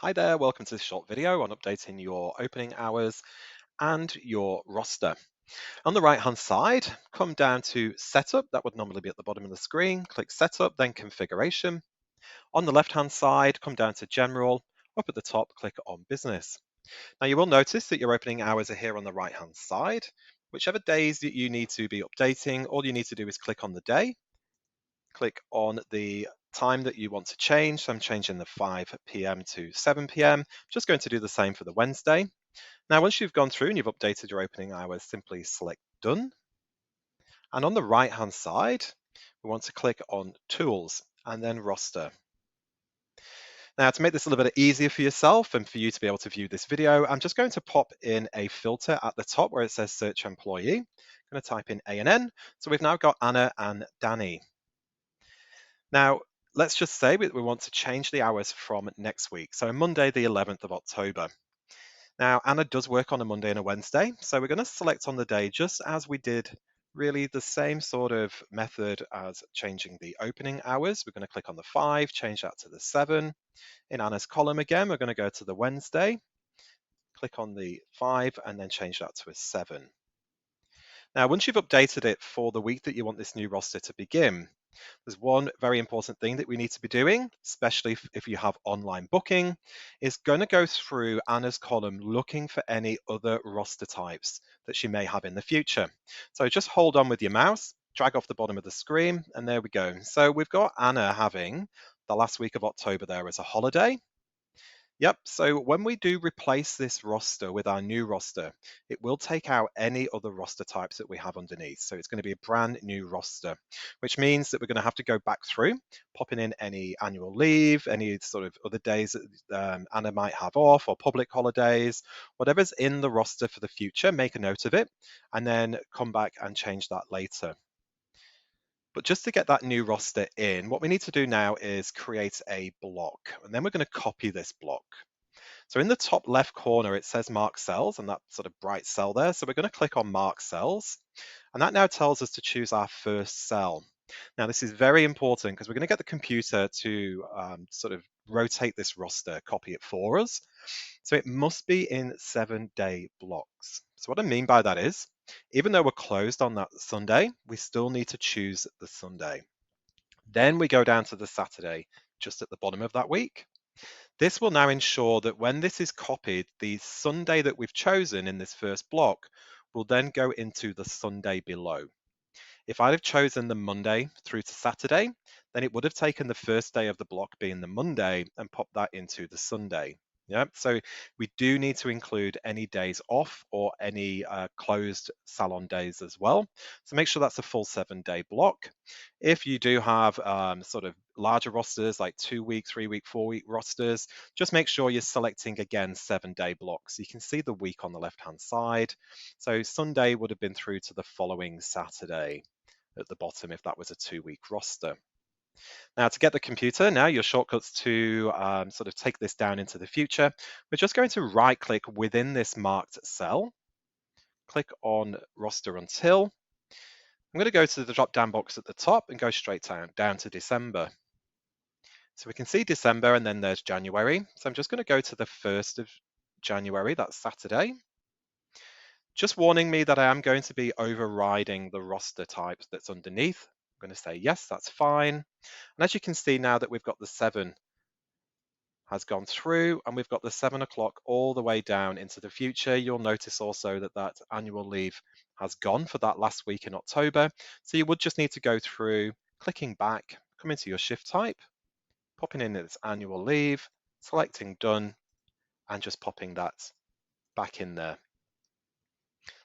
Hi there, welcome to this short video on updating your opening hours and your roster. On the right hand side, come down to Setup, that would normally be at the bottom of the screen. Click Setup, then Configuration. On the left hand side, come down to General. Up at the top, click on Business. Now you will notice that your opening hours are here on the right hand side. Whichever days that you need to be updating, all you need to do is click on the day, click on the time that you want to change. So I'm changing the 5 p.m. to 7 p.m. Just going to do the same for the Wednesday. Now, once you've gone through and you've updated your opening hours, simply select Done. And on the right-hand side, we want to click on Tools and then Roster. Now, to make this a little bit easier for yourself and for you to be able to view this video, I'm just going to pop in a filter at the top where it says Search Employee. I'm going to type in ANN. So we've now got Anna and Danny. Now, let's just say we want to change the hours from next week. So Monday, the 11th of October. Now, Anna does work on a Monday and a Wednesday. So we're going to select on the day just as we did really the same sort of method as changing the opening hours. We're going to click on the 5, change that to the 7. In Anna's column again, we're going to go to the Wednesday, click on the 5 and then change that to a 7. Now, once you've updated it for the week that you want this new roster to begin, there's one very important thing that we need to be doing, especially if you have online booking, is going to go through Anna's column looking for any other roster types that she may have in the future. So just hold on with your mouse, drag off the bottom of the screen, and there we go. So we've got Anna having the last week of October there as a holiday. Yep, so when we do replace this roster with our new roster, it will take out any other roster types that we have underneath. So it's going to be a brand new roster, which means that we're going to have to go back through, popping in any annual leave, any sort of other days that Anna might have off or public holidays, whatever's in the roster for the future, make a note of it, and then come back and change that later. But just to get that new roster in, what we need to do now is create a block, and then we're going to copy this block. So in the top left corner, it says mark cells and that sort of bright cell there. So we're going to click on mark cells, and that now tells us to choose our first cell. Now this is very important because we're going to get the computer to sort of rotate this roster, copy it for us. So it must be in 7-day blocks. So what I mean by that is, even though we're closed on that Sunday, we still need to choose the Sunday. Then we go down to the Saturday, just at the bottom of that week. This will now ensure that when this is copied, the Sunday that we've chosen in this first block will then go into the Sunday below. If I'd have chosen the Monday through to Saturday, then it would have taken the first day of the block being the Monday and popped that into the Sunday. Yeah, so we do need to include any days off or any closed salon days as well. So make sure that's a full 7-day block. If you do have sort of larger rosters like 2-week, 3-week, 4-week rosters, just make sure you're selecting again 7-day blocks. You can see the week on the left hand side. So Sunday would have been through to the following Saturday at the bottom if that was a 2-week roster. Now to get the computer, now your shortcuts to sort of take this down into the future, we're just going to right click within this marked cell, click on roster until. I'm going to go to the drop down box at the top and go straight down to December. So we can see December and then there's January. So I'm just going to go to the 1st of January, that's Saturday. Just warning me that I am going to be overriding the roster types that's underneath. I'm going to say, yes, that's fine. And as you can see now that we've got the 7 has gone through and we've got the 7 o'clock all the way down into the future, you'll notice also that that annual leave has gone for that last week in October. So you would just need to go through, clicking back, come into your shift type, popping in its annual leave, selecting done, and just popping that back in there.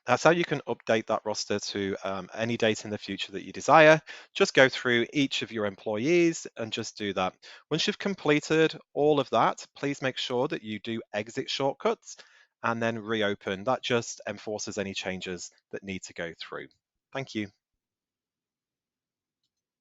That's how you can update that roster to any date in the future that you desire. Just go through each of your employees and just do that. Once you've completed all of that, please make sure that you do exit shortcuts and then reopen. That just enforces any changes that need to go through. Thank you.